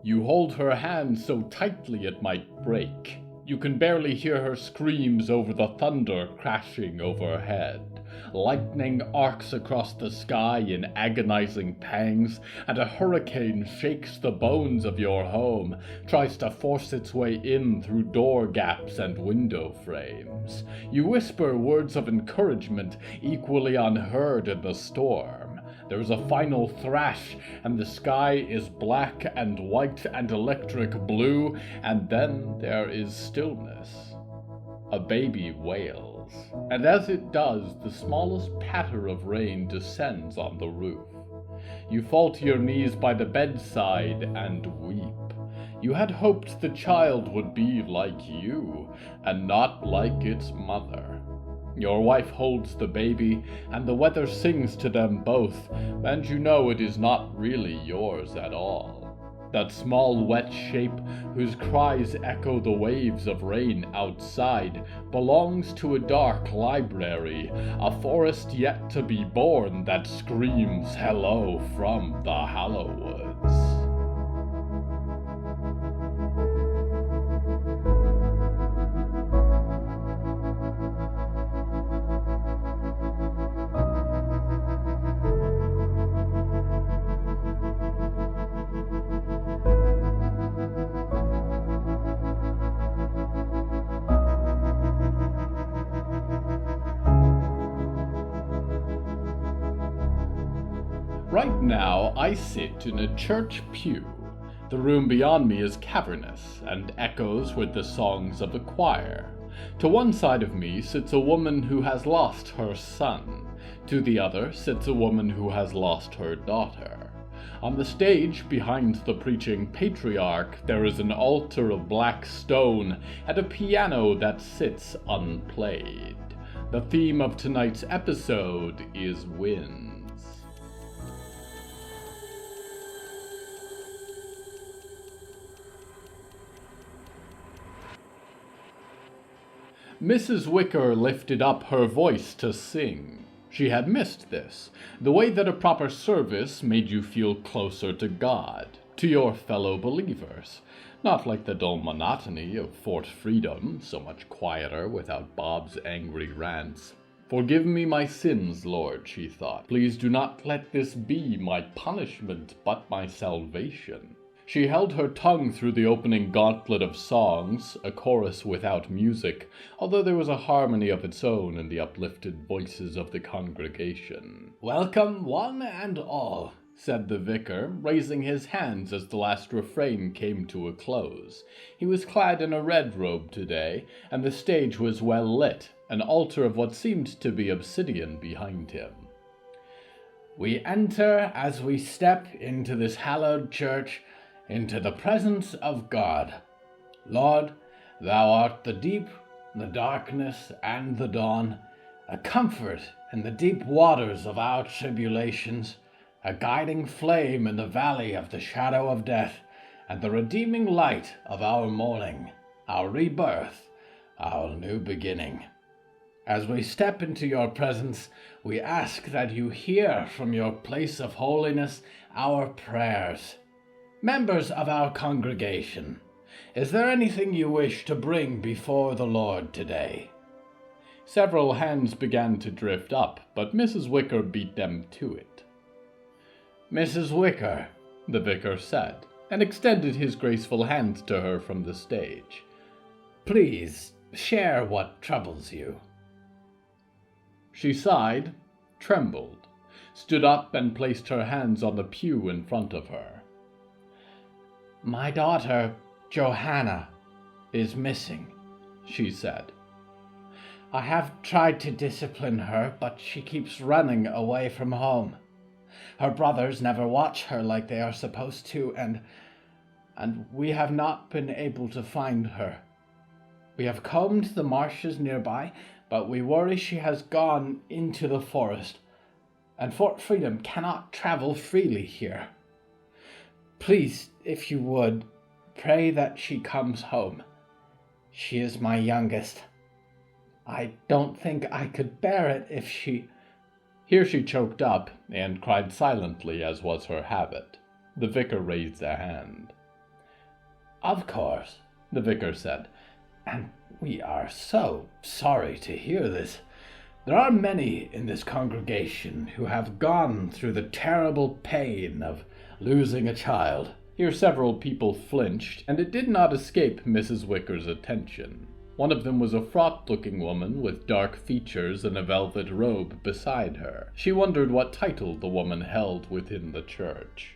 You hold her hand so tightly it might break. You can barely hear her screams over the thunder crashing overhead. Lightning arcs across the sky in agonizing pangs, and a hurricane shakes the bones of your home, tries to force its way in through door gaps and window frames. You whisper words of encouragement, equally unheard in the storm. There is a final thrash, and the sky is black and white and electric blue, and then there is stillness. A baby wails, and as it does, the smallest patter of rain descends on the roof. You fall to your knees by the bedside and weep. You had hoped the child would be like you, and not like its mother. Your wife holds the baby, and the weather sings to them both, and you know it is not really yours at all. That small wet shape, whose cries echo the waves of rain outside, belongs to a dark library, a forest yet to be born that screams hello from the Hallowoods. Right now, I sit in a church pew. The room beyond me is cavernous and echoes with the songs of the choir. To one side of me sits a woman who has lost her son. To the other sits a woman who has lost her daughter. On the stage, behind the preaching patriarch, there is an altar of black stone and a piano that sits unplayed. The theme of tonight's episode is wind. Mrs. Wicker lifted up her voice to sing. She had missed this, the way that a proper service made you feel closer to God, to your fellow believers. Not like the dull monotony of Fort Freedom, so much quieter without Bob's angry rants. Forgive me my sins, Lord, she thought. Please do not let this be my punishment, but my salvation. She held her tongue through the opening gauntlet of songs, a chorus without music, although there was a harmony of its own in the uplifted voices of the congregation. "Welcome, one and all," said the vicar, raising his hands as the last refrain came to a close. He was clad in a red robe today, and the stage was well lit, an altar of what seemed to be obsidian behind him. "We enter as we step into this hallowed church, into the presence of God. Lord, thou art the deep, the darkness, and the dawn, a comfort in the deep waters of our tribulations, a guiding flame in the valley of the shadow of death, and the redeeming light of our mourning, our rebirth, our new beginning. As we step into your presence, we ask that you hear from your place of holiness our prayers. Members of our congregation, is there anything you wish to bring before the Lord today?" Several hands began to drift up, but Mrs. Wicker beat them to it. "Mrs. Wicker," the vicar said, and extended his graceful hand to her from the stage. "Please, share what troubles you." She sighed, trembled, stood up and placed her hands on the pew in front of her. "My daughter, Johanna, is missing," she said. "I have tried to discipline her, but she keeps running away from home. Her brothers never watch her like they are supposed to, and we have not been able to find her. We have combed the marshes nearby, but we worry she has gone into the forest, and Fort Freedom cannot travel freely here. Please, if you would, pray that she comes home. She is my youngest. I don't think I could bear it if she—" Here she choked up and cried silently, as was her habit. The vicar raised a hand. Of course, the vicar said, and we are so sorry to hear this. There are many in this congregation who have gone through the terrible pain of losing a child. Here several people flinched, and it did not escape Mrs. Wicker's attention. One of them was a fraught-looking woman with dark features and a velvet robe beside her. She wondered what title the woman held within the church.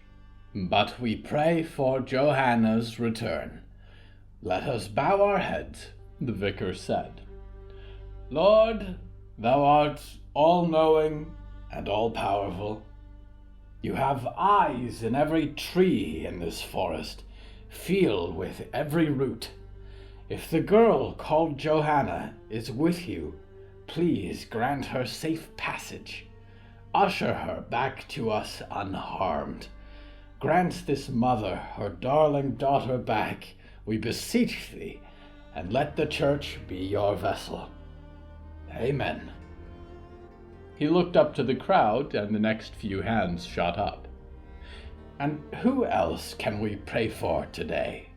But we pray for Johanna's return. Let us bow our heads, the vicar said. Lord, thou art all-knowing and all-powerful. You have eyes in every tree in this forest, feel with every root. If the girl called Johanna is with you, please grant her safe passage. Usher her back to us unharmed. Grant this mother her darling daughter back, we beseech thee, and let the church be your vessel. Amen. He looked up to the crowd, and the next few hands shot up. And who else can we pray for today?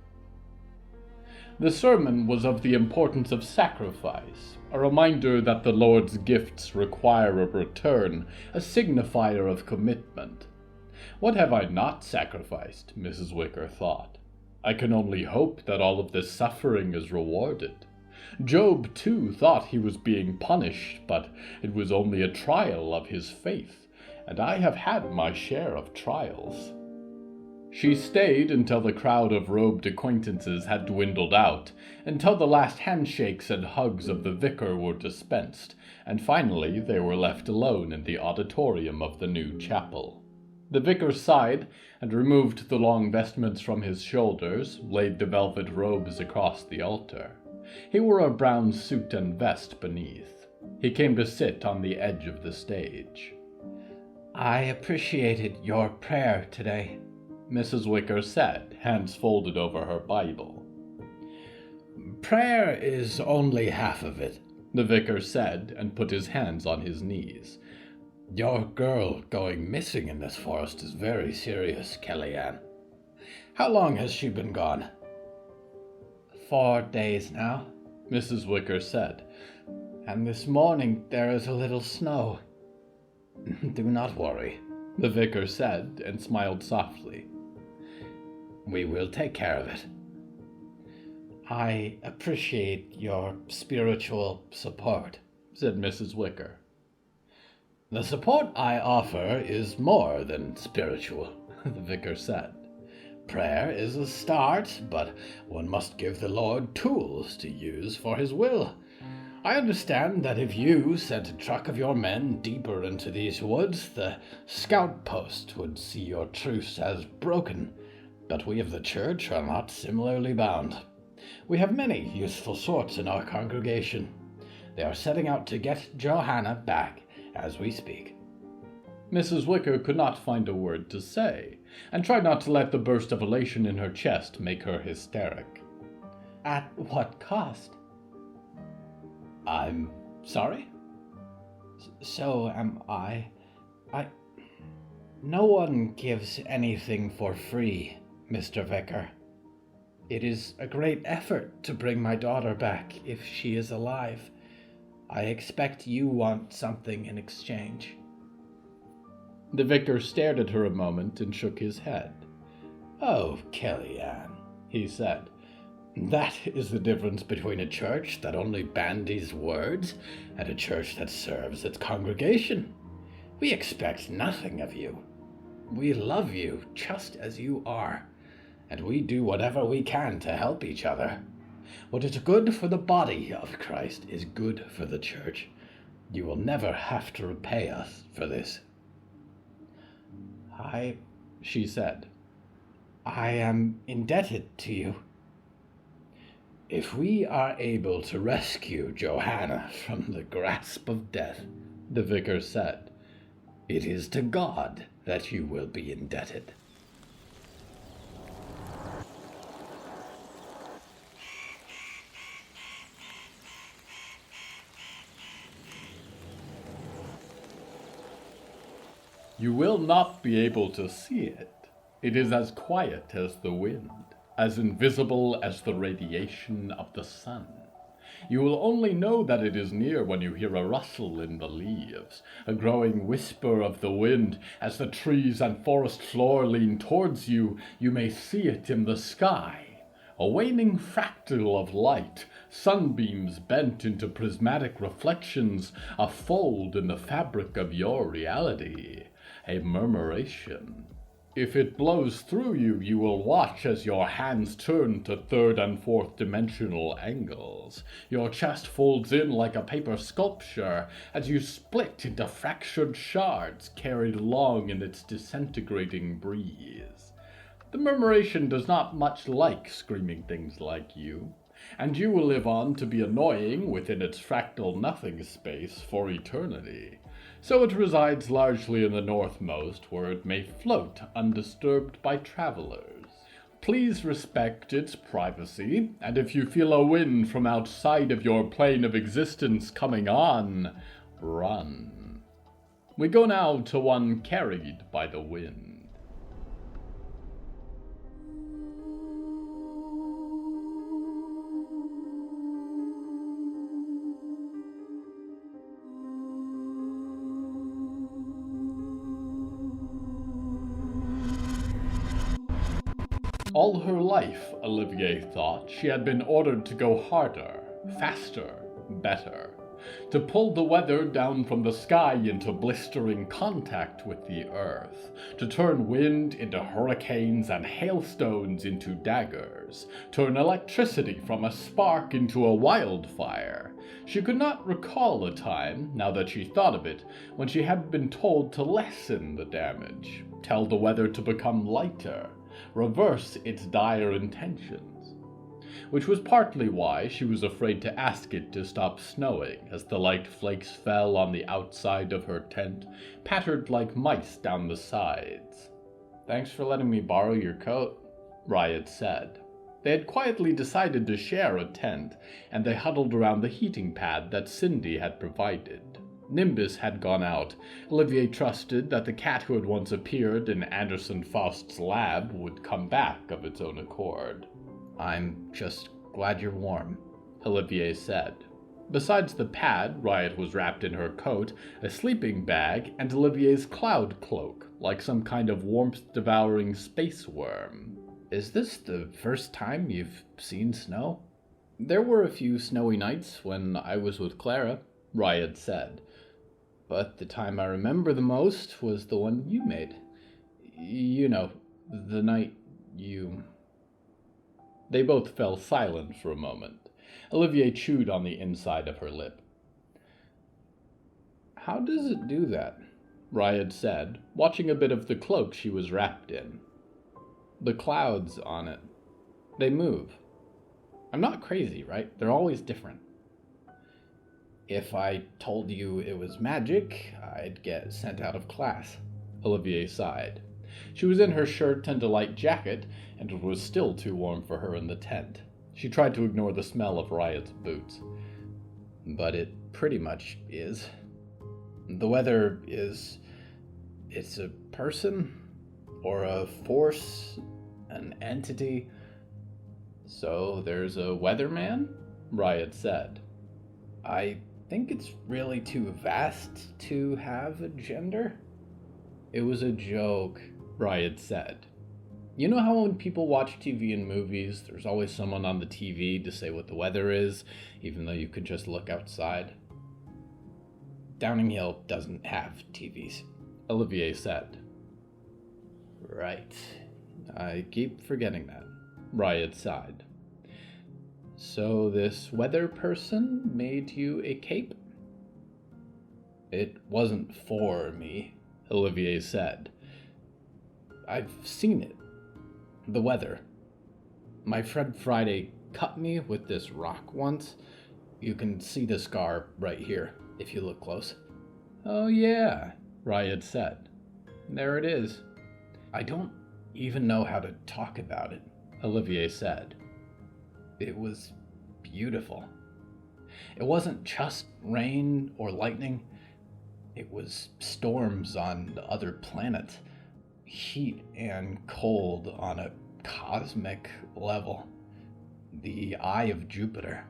The sermon was of the importance of sacrifice, a reminder that the Lord's gifts require a return, a signifier of commitment. What have I not sacrificed, Mrs. Wicker thought. I can only hope that all of this suffering is rewarded. Job, too, thought he was being punished, but it was only a trial of his faith, and I have had my share of trials. She stayed until the crowd of robed acquaintances had dwindled out, until the last handshakes and hugs of the vicar were dispensed, and finally they were left alone in the auditorium of the new chapel. The vicar sighed and removed the long vestments from his shoulders, laid the velvet robes across the altar. He wore a brown suit and vest beneath. He came to sit on the edge of the stage. I appreciated your prayer today, Mrs. Wicker said, hands folded over her Bible. Prayer is only half of it, the vicar said, and put his hands on his knees. Your girl going missing in this forest is very serious, Kellyanne. How long has she been gone? 4 days now, Mrs. Wicker said, and this morning there is a little snow. Do not worry, the vicar said, and smiled softly. We will take care of it. I appreciate your spiritual support, said Mrs. Wicker. The support I offer is more than spiritual, the vicar said. Prayer is a start, but one must give the Lord tools to use for his will. I understand that if you sent a truck of your men deeper into these woods, the scout post would see your truce as broken, but we of the church are not similarly bound. We have many useful sorts in our congregation. They are setting out to get Johanna back as we speak. Mrs. Wicker could not find a word to say, and tried not to let the burst of elation in her chest make her hysteric. At what cost? I'm sorry? So am I. No one gives anything for free, Mr. Vicar. It is a great effort to bring my daughter back if she is alive. I expect you want something in exchange. The vicar stared at her a moment and shook his head. Oh, Kellyanne, he said. That is the difference between a church that only bandies words and a church that serves its congregation. We expect nothing of you. We love you just as you are, and we do whatever we can to help each other. What is good for the body of Christ is good for the church. You will never have to repay us for this. She said, I am indebted to you. If we are able to rescue Johanna from the grasp of death, the vicar said, it is to God that you will be indebted. You will not be able to see it. It is as quiet as the wind. as invisible as the radiation of the sun. You will only know that it is near when you hear a rustle in the leaves, a growing whisper of the wind. As the trees and forest floor lean towards you, you may see it in the sky. A waning fractal of light, sunbeams bent into prismatic reflections, a fold in the fabric of your reality, a murmuration. If it blows through you, you will watch as your hands turn to third and fourth dimensional angles. Your chest folds in like a paper sculpture as you split into fractured shards carried along in its disintegrating breeze. The murmuration does not much like screaming things like you, and you will live on to be annoying within its fractal nothing space for eternity. So it resides largely in the northmost, where it may float undisturbed by travelers. Please respect its privacy, and if you feel a wind from outside of your plane of existence coming on, run. We go now to one carried by the wind. All her life, Olivier thought, she had been ordered to go harder, faster, better, to pull the weather down from the sky into blistering contact with the earth, to turn wind into hurricanes and hailstones into daggers, turn electricity from a spark into a wildfire. She could not recall a time, now that she thought of it, when she had been told to lessen the damage, tell the weather to become lighter, reverse its dire intentions, which was partly why she was afraid to ask it to stop snowing as the light flakes fell on the outside of her tent, pattered like mice down the sides. "Thanks for letting me borrow your coat," Roie had said. They had quietly decided to share a tent, and they huddled around the heating pad that Cindy had provided. Nimbus had gone out. Olivier trusted that the cat who had once appeared in Anderson Faust's lab would come back of its own accord. "I'm just glad you're warm," Olivier said. Besides the pad, Riot was wrapped in her coat, a sleeping bag, and Olivier's cloud cloak, like some kind of warmth-devouring space worm. "Is this the first time you've seen snow?" "There were a few snowy nights when I was with Clara," Riot said. "But the time I remember the most was the one you made. You know, the night you..." They both fell silent for a moment. Olivier chewed on the inside of her lip. "How does it do that?" Riot said, watching a bit of the cloak she was wrapped in. "The clouds on it. They move. I'm not crazy, right? They're always different." "If I told you it was magic, I'd get sent out of class," Olivier sighed. She was in her shirt and a light jacket, and it was still too warm for her in the tent. She tried to ignore the smell of Riot's boots. "But it pretty much is. The weather is... it's a person, or a force, an entity." "So there's a weatherman?" Riot said. "I think it's really too vast to have a gender." "It was a joke," Riot said. "You know how when people watch TV and movies, there's always someone on the TV to say what the weather is, even though you could just look outside?" "Downing Hill doesn't have TVs," Olivier said. "Right. I keep forgetting that," Riot sighed. "So this weather person made you a cape?" "It wasn't for me," Olivier said. "I've seen it. The weather. My friend Friday cut me with this rock once. You can see the scar right here, if you look close." "Oh yeah," Riot said. "There it is." "I don't even know how to talk about it," Olivier said. "It was beautiful. It wasn't just rain or lightning. It was storms on other planets. Heat and cold on a cosmic level. The Eye of Jupiter.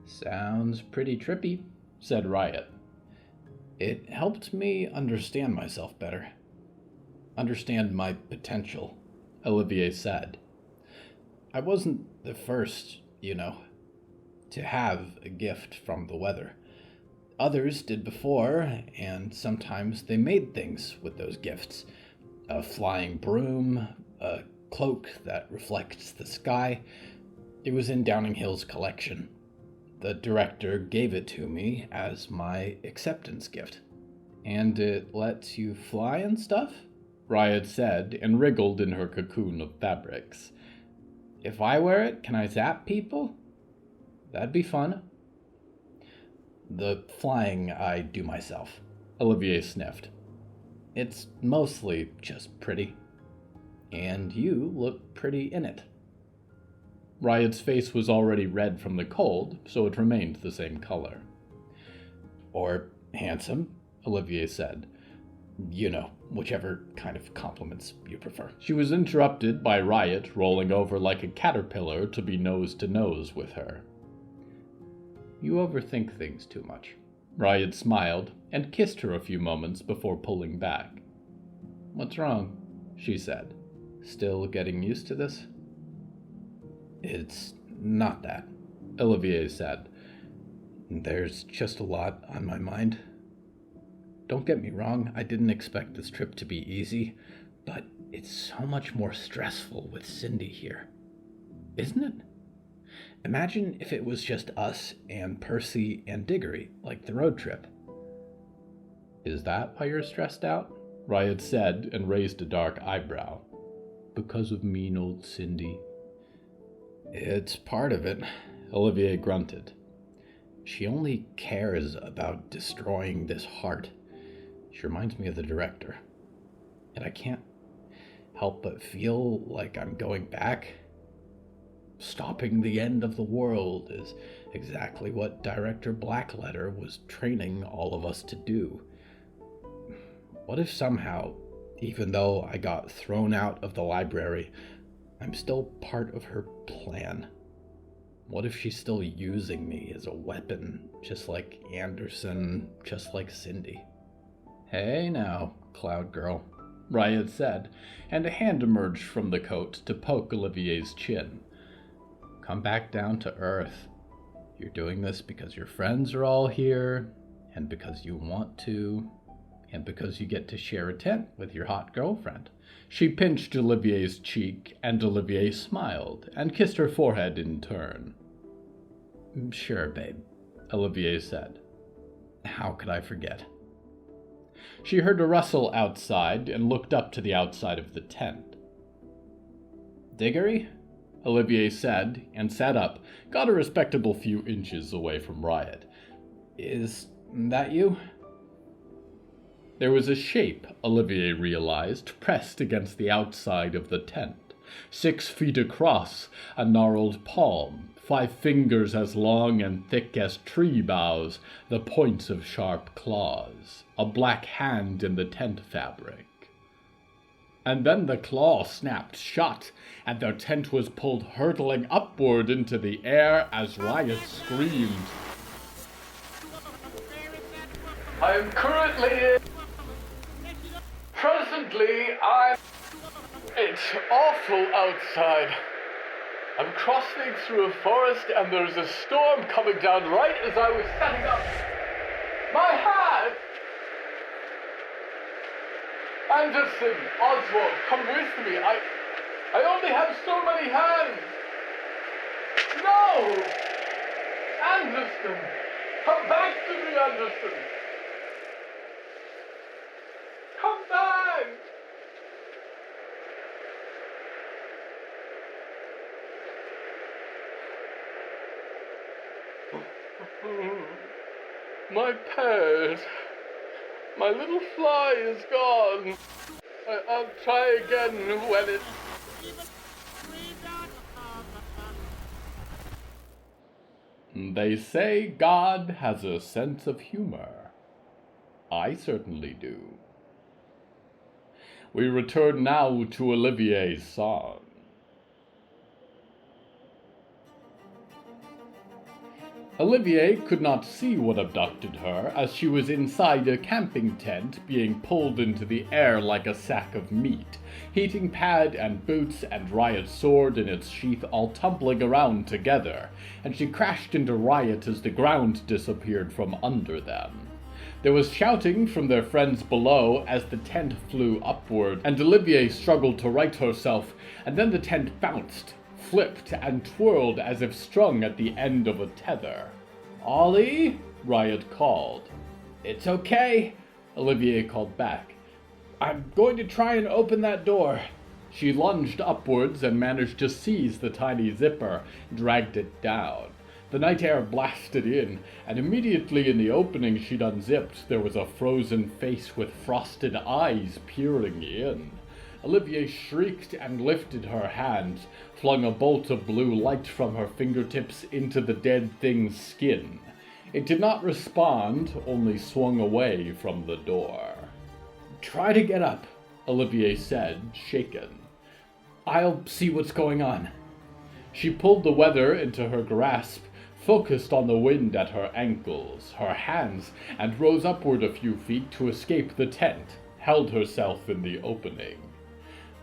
Sounds pretty trippy, said Riot. It helped me understand myself better. Understand my potential, Olivier said. I wasn't the first, to have a gift from the weather. Others did before, and sometimes they made things with those gifts. A flying broom, a cloak that reflects the sky. It was in Downing Hill's collection. The director gave it to me as my acceptance gift. And it lets you fly and stuff? Riot said, and wriggled in her cocoon of fabrics. If I wear it, can I zap people? That'd be fun. The flying I do myself, Olivier sniffed. It's mostly just pretty. And you look pretty in it. Riot's face was already red from the cold, so it remained the same color. Or handsome, Olivier said. Whichever kind of compliments you prefer. She was interrupted by Riot rolling over like a caterpillar to be nose to nose with her. You overthink things too much. Riot smiled and kissed her a few moments before pulling back. What's wrong? She said. Still getting used to this? It's not that, Olivier said. There's just a lot on my mind. Don't get me wrong, I didn't expect this trip to be easy, but it's so much more stressful with Cindy here. Isn't it? Imagine if it was just us and Percy and Diggory, like the road trip. Is that why you're stressed out? Riot said and raised a dark eyebrow. Because of mean old Cindy? It's part of it, Olivier grunted. She only cares about destroying this heart. She reminds me of the director. And I can't help but feel like I'm going back. Stopping the end of the world is exactly what Director Blackletter was training all of us to do. What if somehow, even though I got thrown out of the library, I'm still part of her plan? What if she's still using me as a weapon, just like Anderson, just like Cindy? Hey now, Cloud Girl, Riot said, and a hand emerged from the coat to poke Olivier's chin. Come back down to earth. You're doing this because your friends are all here, and because you want to, and because you get to share a tent with your hot girlfriend. She pinched Olivier's cheek, and Olivier smiled, and kissed her forehead in turn. Sure, babe, Olivier said. How could I forget? She heard a rustle outside and looked up to the outside of the tent. Diggory? Olivier said, and sat up, got a respectable few inches away from Riot. Is that you? There was a shape, Olivier realized, pressed against the outside of the tent. 6 feet across, a gnarled palm, 5 fingers as long and thick as tree boughs, the points of sharp claws, a black hand in the tent fabric. And then the claw snapped shut, and their tent was pulled hurtling upward into the air as Riot screamed. I'm It's awful outside. I'm crossing through a forest and there's a storm coming down right as I was setting up. My hat! Anderson, Oswald, come with me. I only have so many hands. No! Anderson! Come back to me, Anderson! Come back! My pet. My little fly is gone. I'll try again when it... They say God has a sense of humor. I certainly do. We return now to Olivier's song. Olivier could not see what abducted her, as she was inside a camping tent being pulled into the air like a sack of meat, heating pad and boots and Riot's sword in its sheath all tumbling around together, and she crashed into Riot as the ground disappeared from under them. There was shouting from their friends below as the tent flew upward, and Olivier struggled to right herself, and then the tent bounced, flipped, and twirled as if strung at the end of a tether. "Ollie?" Riot called. "It's okay," Olivier called back. "I'm going to try and open that door." She lunged upwards and managed to seize the tiny zipper, dragged it down. The night air blasted in, and immediately in the opening she'd unzipped, there was a frozen face with frosted eyes peering in. Olivier shrieked and lifted her hands, flung a bolt of blue light from her fingertips into the dead thing's skin. It did not respond, only swung away from the door. "Try to get up," Olivier said, shaken. "I'll see what's going on." She pulled the weather into her grasp, focused on the wind at her ankles, her hands, and rose upward a few feet to escape the tent, held herself in the opening.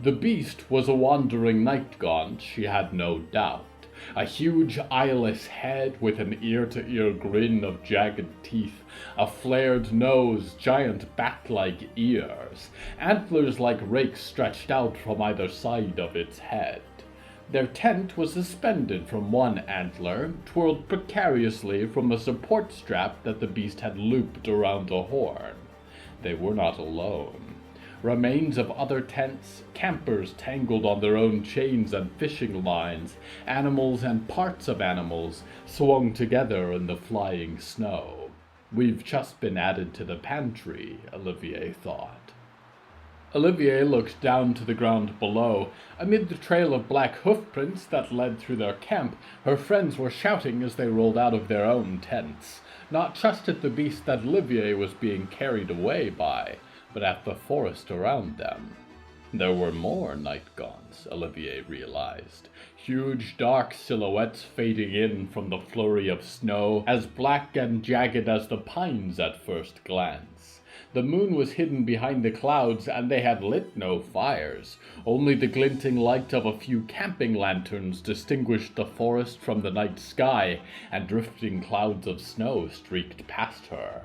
The beast was a wandering night gaunt, she had no doubt. A huge eyeless head with an ear-to-ear grin of jagged teeth, a flared nose, giant bat-like ears, antlers like rakes stretched out from either side of its head. Their tent was suspended from one antler, twirled precariously from a support strap that the beast had looped around a horn. They were not alone. Remains of other tents, campers tangled on their own chains and fishing lines, animals and parts of animals swung together in the flying snow. We've just been added to the pantry, Olivier thought. Olivier looked down to the ground below. Amid the trail of black hoofprints that led through their camp, her friends were shouting as they rolled out of their own tents, not just at the beast that Olivier was being carried away by, but at the forest around them. There were more night gaunts, Olivier realized, huge dark silhouettes fading in from the flurry of snow, as black and jagged as the pines at first glance. The moon was hidden behind the clouds, and they had lit no fires. Only the glinting light of a few camping lanterns distinguished the forest from the night sky, and drifting clouds of snow streaked past her.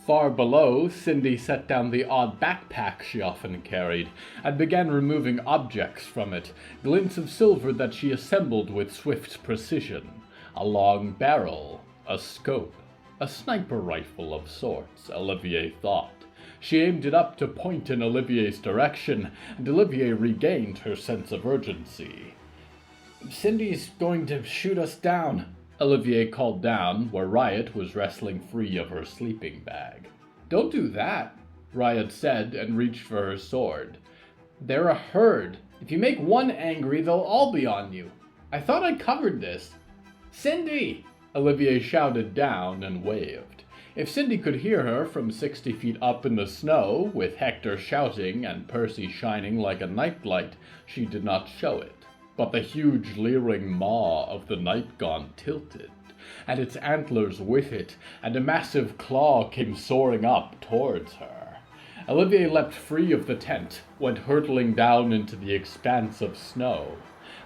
Far below, Cindy set down the odd backpack she often carried, and began removing objects from it, glints of silver that she assembled with swift precision. A long barrel, a scope, a sniper rifle of sorts, Olivier thought. She aimed it up to point in Olivier's direction, and Olivier regained her sense of urgency. "Cindy's going to shoot us down," Olivier called down, where Riot was wrestling free of her sleeping bag. "Don't do that," Riot said, and reached for her sword. "They're a herd. If you make one angry, they'll all be on you. I thought I covered this." "Cindy!" Olivier shouted down and waved. If Cindy could hear her from 60 feet up in the snow, with Hector shouting and Percy shining like a nightlight, she did not show it. But the huge leering maw of the night gaunt tilted, and its antlers with it, and a massive claw came soaring up towards her. Olivier leapt free of the tent, went hurtling down into the expanse of snow.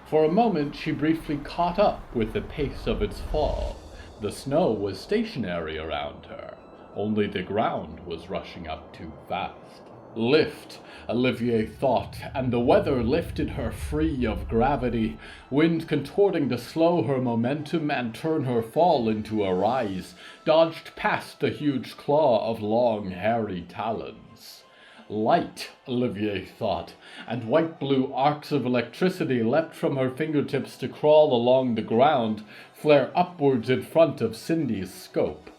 For a moment she briefly caught up with the pace of its fall. The snow was stationary around her, only the ground was rushing up too fast. Lift, Olivier thought, and the weather lifted her free of gravity, wind contorting to slow her momentum and turn her fall into a rise, dodged past the huge claw of long, hairy talons. Light, Olivier thought, and white-blue arcs of electricity leapt from her fingertips to crawl along the ground, flare upwards in front of Cindy's scope.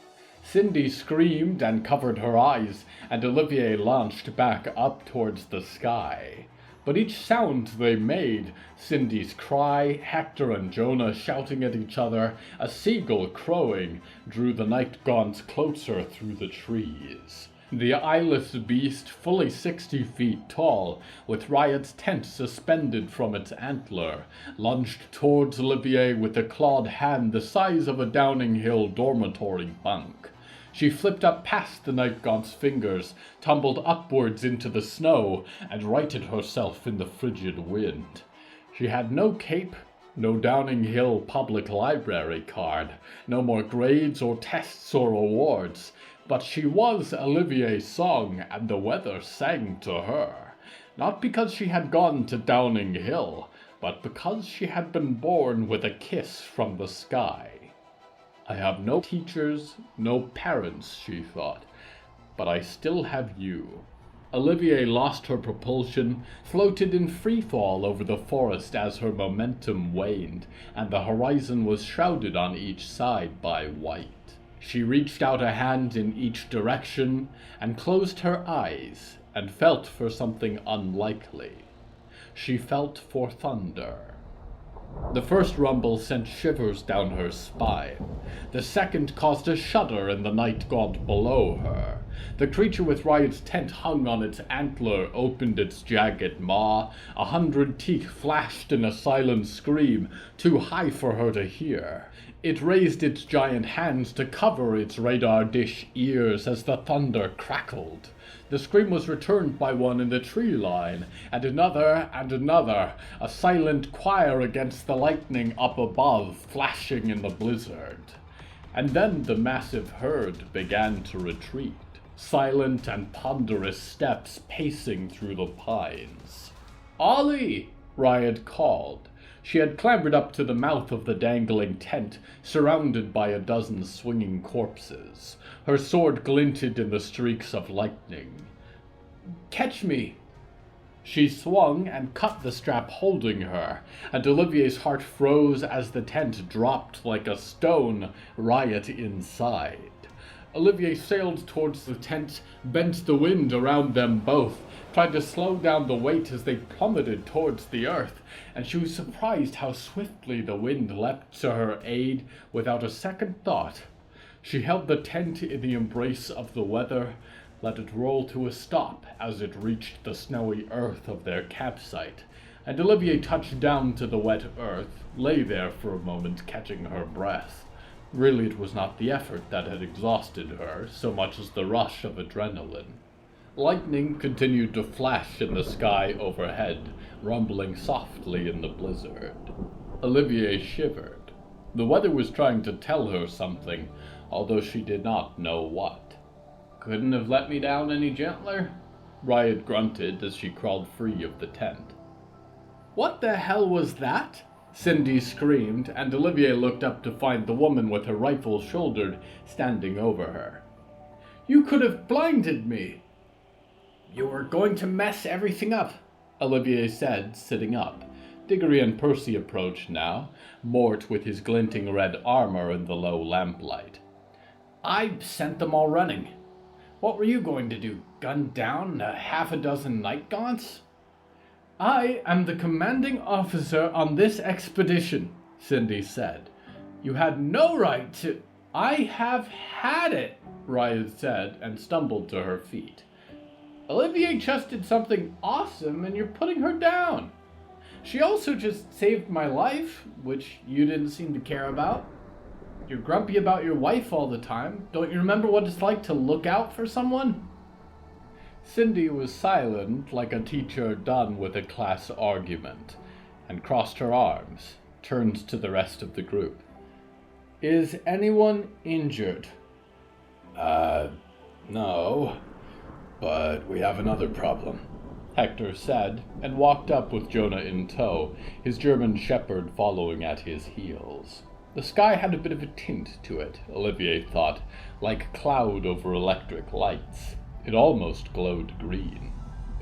Cindy screamed and covered her eyes, and Olivier launched back up towards the sky. But each sound they made, Cindy's cry, Hector and Jonah shouting at each other, a seagull crowing, drew the night gaunts closer through the trees. The eyeless beast, fully 60 feet tall, with Riot's tent suspended from its antler, lunged towards Olivier with a clawed hand the size of a Downing Hill dormitory bunk. She flipped up past the Night Gaunt's fingers, tumbled upwards into the snow, and righted herself in the frigid wind. She had no cape, no Downing Hill Public Library card, no more grades or tests or awards, but she was Olivier's song, and the weather sang to her, not because she had gone to Downing Hill, but because she had been born with a kiss from the sky. I have no teachers, no parents, she thought, but I still have you. Olivier lost her propulsion, floated in freefall over the forest as her momentum waned, and the horizon was shrouded on each side by white. She reached out a hand in each direction, and closed her eyes, and felt for something unlikely. She felt for thunder. The first rumble sent shivers down her spine. The second caused a shudder in the night gaunt below her. The creature with Riot's tent hung on its antler, opened its jagged maw. 100 teeth flashed in a silent scream, too high for her to hear. It raised its giant hands to cover its radar dish ears as the thunder crackled. The scream was returned by one in the tree line, and another, a silent choir against the lightning up above, flashing in the blizzard. And then the massive herd began to retreat, silent and ponderous steps pacing through the pines. "Ollie!" Riot called. She had clambered up to the mouth of the dangling tent, surrounded by a dozen swinging corpses. Her sword glinted in the streaks of lightning. "Catch me!" She swung and cut the strap holding her, and Olivier's heart froze as the tent dropped like a stone, Riot inside. Olivier sailed towards the tent, bent the wind around them both, tried to slow down the weight as they plummeted towards the earth, and she was surprised how swiftly the wind leapt to her aid without a second thought. She held the tent in the embrace of the weather, let it roll to a stop as it reached the snowy earth of their campsite, and Olivier touched down to the wet earth, lay there for a moment catching her breath. Really, it was not the effort that had exhausted her, so much as the rush of adrenaline. Lightning continued to flash in the sky overhead, rumbling softly in the blizzard. Olivier shivered. The weather was trying to tell her something, although she did not know what. "Couldn't have let me down any gentler?" Riot grunted as she crawled free of the tent. "What the hell was that?" Cindy screamed, and Olivier looked up to find the woman with her rifle shouldered standing over her. "You could have blinded me!" "You were going to mess everything up," Olivier said, sitting up. Diggory and Percy approached now, Mort with his glinting red armor in the low lamplight. "I sent them all running. What were you going to do, gun down half a dozen night gaunts?" "I am the commanding officer on this expedition," Cindy said. "You had no right to—" "I have had it," Riot said, and stumbled to her feet. "Olivier just did something awesome, and you're putting her down. She also just saved my life, which you didn't seem to care about. You're grumpy about your wife all the time. Don't you remember what it's like to look out for someone?" Cindy was silent, like a teacher done with a class argument, and crossed her arms, turned to the rest of the group. "Is anyone injured?" No, but we have another problem," Hector said, and walked up with Jonah in tow, his German shepherd following at his heels. The sky had a bit of a tint to it, Olivier thought, like cloud over electric lights. It almost glowed green.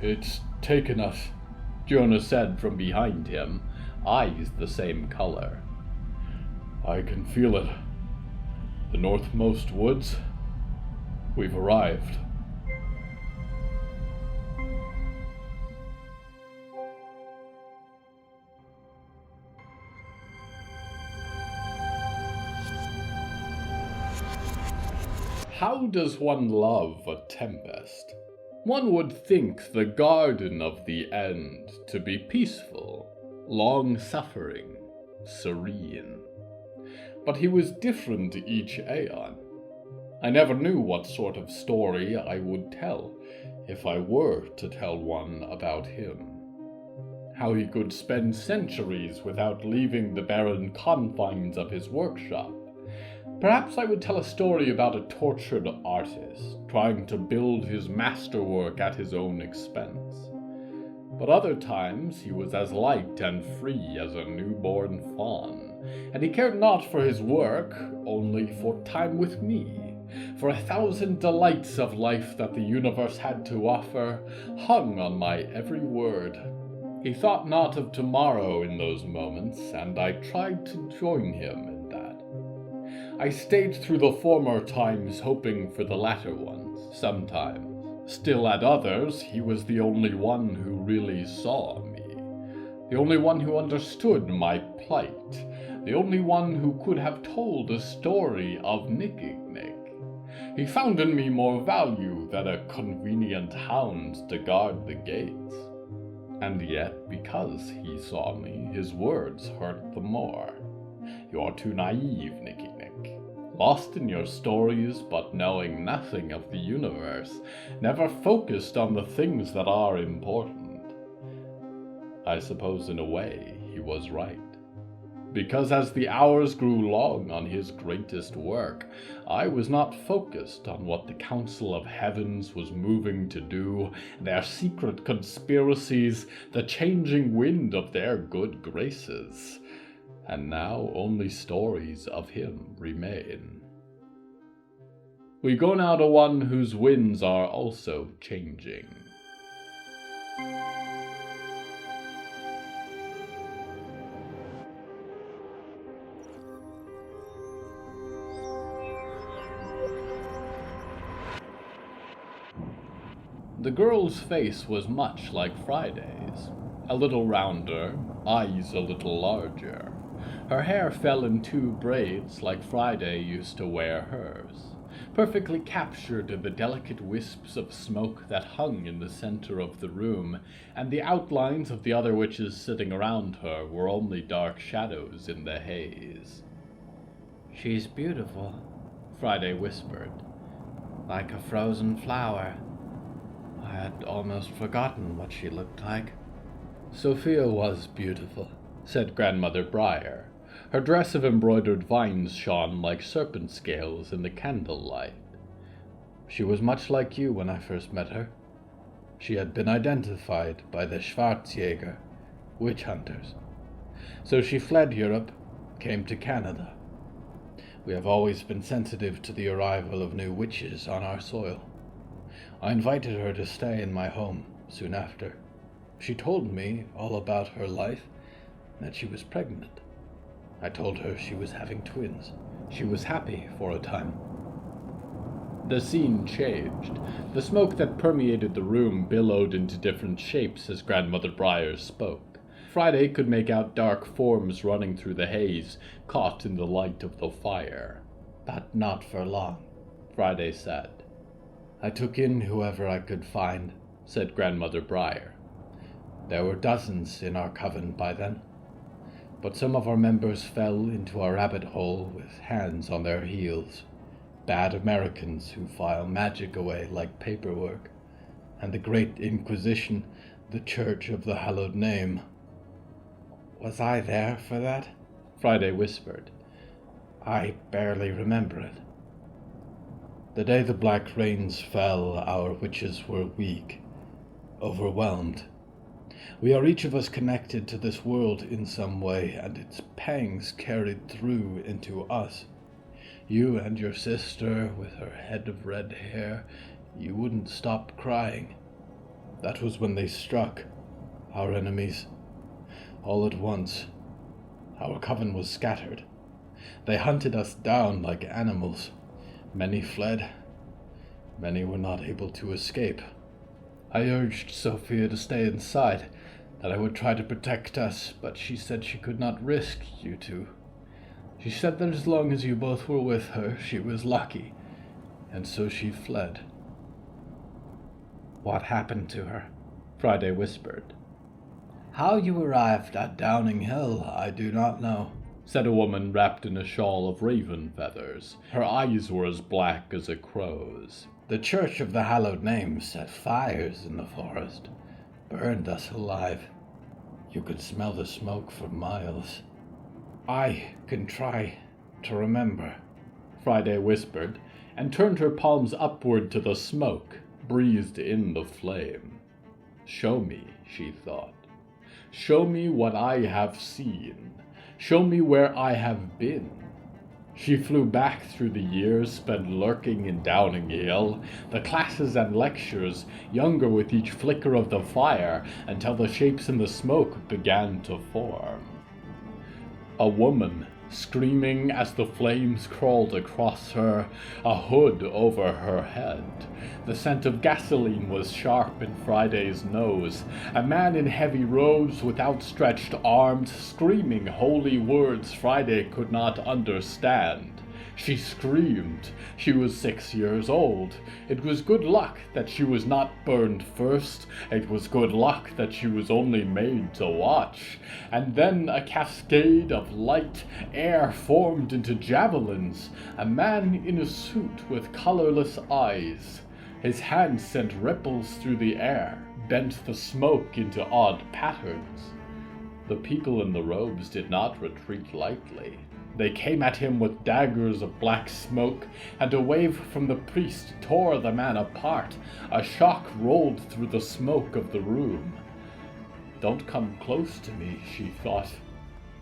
"It's taken us," Jonah said from behind him, eyes the same color. "I can feel it. The northmost woods. We've arrived." How does one love a tempest? One would think the garden of the end to be peaceful, long-suffering, serene. But he was different each aeon. I never knew what sort of story I would tell, if I were to tell one about him. How he could spend centuries without leaving the barren confines of his workshop. Perhaps I would tell a story about a tortured artist trying to build his masterwork at his own expense. But other times he was as light and free as a newborn fawn, and he cared not for his work, only for time with me, for 1,000 delights of life that the universe had to offer hung on my every word. He thought not of tomorrow in those moments, and I tried to join him in that. I stayed through the former times hoping for the latter ones, sometimes. Still at others, he was the only one who really saw me. The only one who understood my plight. The only one who could have told a story of Nick. He found in me more value than a convenient hound to guard the gates. And yet, because he saw me, his words hurt the more. You're too naive, Nick. Lost in your stories, but knowing nothing of the universe, never focused on the things that are important. I suppose in a way he was right. Because as the hours grew long on his greatest work, I was not focused on what the Council of Heavens was moving to do, their secret conspiracies, the changing wind of their good graces. And now only stories of him remain. We go now to one whose winds are also changing. The girl's face was much like Friday's, a little rounder, eyes a little larger. Her hair fell in 2 braids like Friday used to wear hers, perfectly captured in the delicate wisps of smoke that hung in the center of the room, and the outlines of the other witches sitting around her were only dark shadows in the haze. "She's beautiful," Friday whispered, "like a frozen flower. I had almost forgotten what she looked like." Sophia was beautiful, said Grandmother Briar. Her dress of embroidered vines shone like serpent scales in the candlelight. She was much like you when I first met her. She had been identified by the Schwarzjäger, witch hunters. So she fled Europe, came to Canada. We have always been sensitive to the arrival of new witches on our soil. I invited her to stay in my home soon after. She told me all about her life, that she was pregnant. I told her she was having twins. She was happy for a time. The scene changed. The smoke that permeated the room billowed into different shapes as Grandmother Briar spoke. Friday could make out dark forms running through the haze, caught in the light of the fire. "But not for long," Friday said. "I took in whoever I could find," said Grandmother Briar. "There were dozens in our coven by then. But some of our members fell into a rabbit hole with hands on their heels. Bad Americans who file magic away like paperwork. And the Great Inquisition, the Church of the Hallowed Name." "Was I there for that?" Friday whispered. "I barely remember it. The day the black rains fell, our witches were weak, overwhelmed. We are each of us connected to this world in some way, and its pangs carried through into us. You and your sister, with her head of red hair, you wouldn't stop crying. That was when they struck, our enemies. All at once, our coven was scattered. They hunted us down like animals. Many fled. Many were not able to escape. I urged Sophia to stay inside, that I would try to protect us, but she said she could not risk you two. She said that as long as you both were with her, she was lucky. and so she fled. What happened to her? Friday whispered. How you arrived at Downing Hill, I do not know, said a woman wrapped in a shawl of raven feathers. Her eyes were as black as a crow's. The Church of the Hallowed Name set fires in the forest, burned us alive. You could smell the smoke for miles. I can try to remember, Friday whispered, and turned her palms upward to the smoke, breathed in the flame. Show me, she thought. Show me what I have seen. Show me where I have been. She flew back through the years spent lurking in Downing Hill, the classes and lectures, younger with each flicker of the fire, until the shapes in the smoke began to form. A woman, screaming as the flames crawled across her, a hood over her head. The scent of gasoline was sharp in Friday's nose. A man in heavy robes with outstretched arms, screaming holy words Friday could not understand. She screamed. She was 6 years old. It was good luck that she was not burned first. It was good luck that she was only made to watch. And then a cascade of light air formed into javelins. A man in a suit with colorless eyes. His hands sent ripples through the air, bent the smoke into odd patterns. The people in the robes did not retreat lightly. They came at him with daggers of black smoke, and a wave from the priest tore the man apart. A shock rolled through the smoke of the room. Don't come close to me, she thought.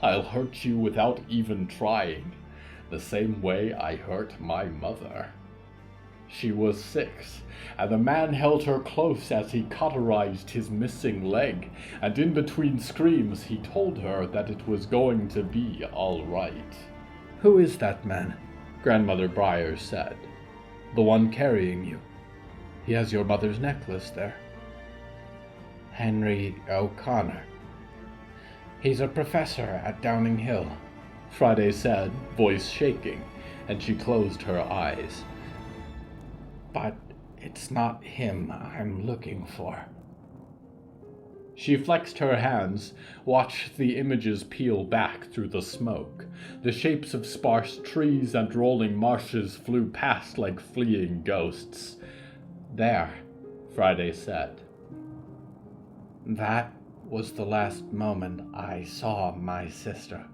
I'll hurt you without even trying, the same way I hurt my mother. She was 6, and the man held her close as he cauterized his missing leg, and in between screams he told her that it was going to be all right. Who is that man? Grandmother Briar said. The one carrying you. He has your mother's necklace there. Henry O'Connor. He's a professor at Downing Hill, Friday said, voice shaking, and she closed her eyes. But it's not him I'm looking for. She flexed her hands, watched the images peel back through the smoke. The shapes of sparse trees and rolling marshes flew past like fleeing ghosts. There, Friday said. That was the last moment I saw my sister.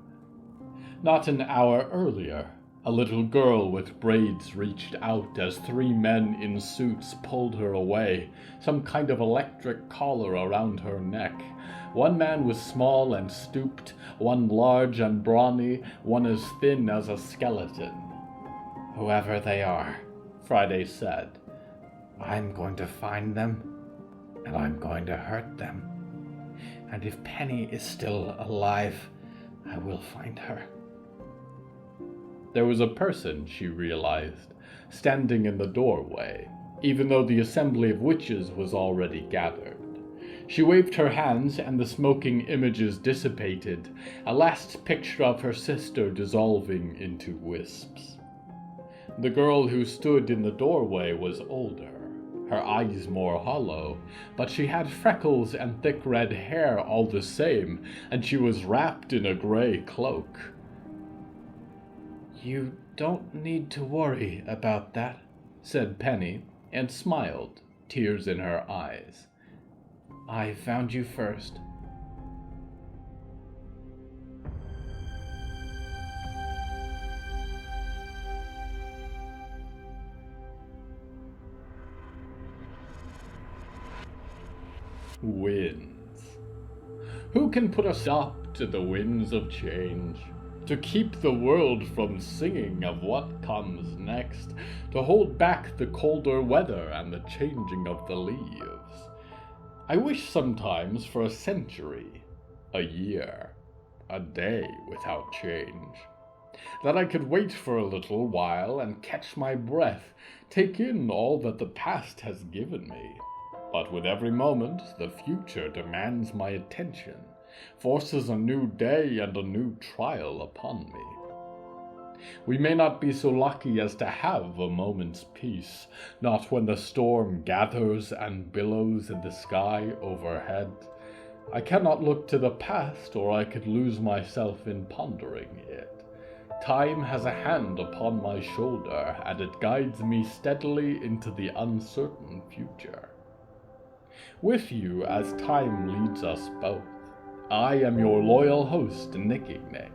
Not an hour earlier, a little girl with braids reached out as 3 men in suits pulled her away, some kind of electric collar around her neck. One man was small and stooped, one large and brawny, one as thin as a skeleton. Whoever they are, Friday said, I'm going to find them, and I'm going to hurt them. And if Penny is still alive, I will find her. There was a person, she realized, standing in the doorway, even though the assembly of witches was already gathered. She waved her hands and the smoking images dissipated, a last picture of her sister dissolving into wisps. The girl who stood in the doorway was older, her eyes more hollow, but she had freckles and thick red hair all the same, and she was wrapped in a gray cloak. You don't need to worry about that, said Penny, and smiled, tears in her eyes. I found you first. Winds. Who can put a stop to the winds of change? To keep the world from singing of what comes next, to hold back the colder weather and the changing of the leaves. I wish sometimes for a century, a year, a day without change, that I could wait for a little while and catch my breath, take in all that the past has given me. But with every moment, the future demands my attention, forces a new day and a new trial upon me. We may not be so lucky as to have a moment's peace, not when the storm gathers and billows in the sky overhead. I cannot look to the past, or I could lose myself in pondering it. Time has a hand upon my shoulder, and it guides me steadily into the uncertain future. With you as time leads us both, I am your loyal host, Nicky Nick,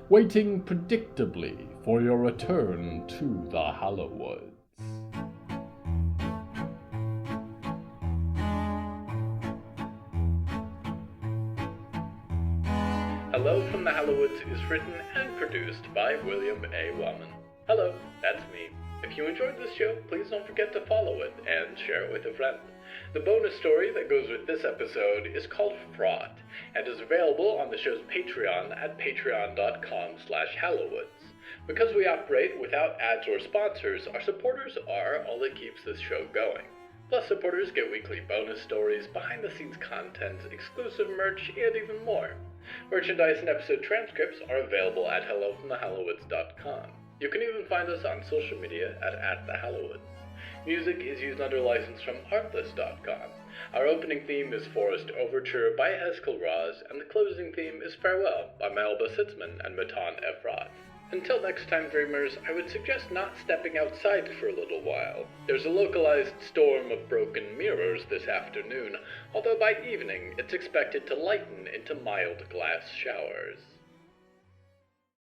waiting predictably for your return to the Hallowoods. Hello from the Hallowoods is written and produced by William A. Wellman. Hello, that's me. If you enjoyed this show, please don't forget to follow it and share it with a friend. The bonus story that goes with this episode is called Ephrat and is available on the show's Patreon at patreon.com/Hallowoods. Because we operate without ads or sponsors, our supporters are all that keeps this show going. Plus, supporters get weekly bonus stories, behind-the-scenes content, exclusive merch, and even more. Merchandise and episode transcripts are available at hellofromthehallowoods.com. You can even find us on social media at @thehallowoods. Music is used under license from artlist.com. Our opening theme is Forest Overture by Yehezkel Raz, and the closing theme is Farewell by Belsitzman and Matan Ephrat. Until next time, dreamers, I would suggest not stepping outside for a little while. There's a localized storm of broken mirrors this afternoon, although by evening it's expected to lighten into mild glass showers.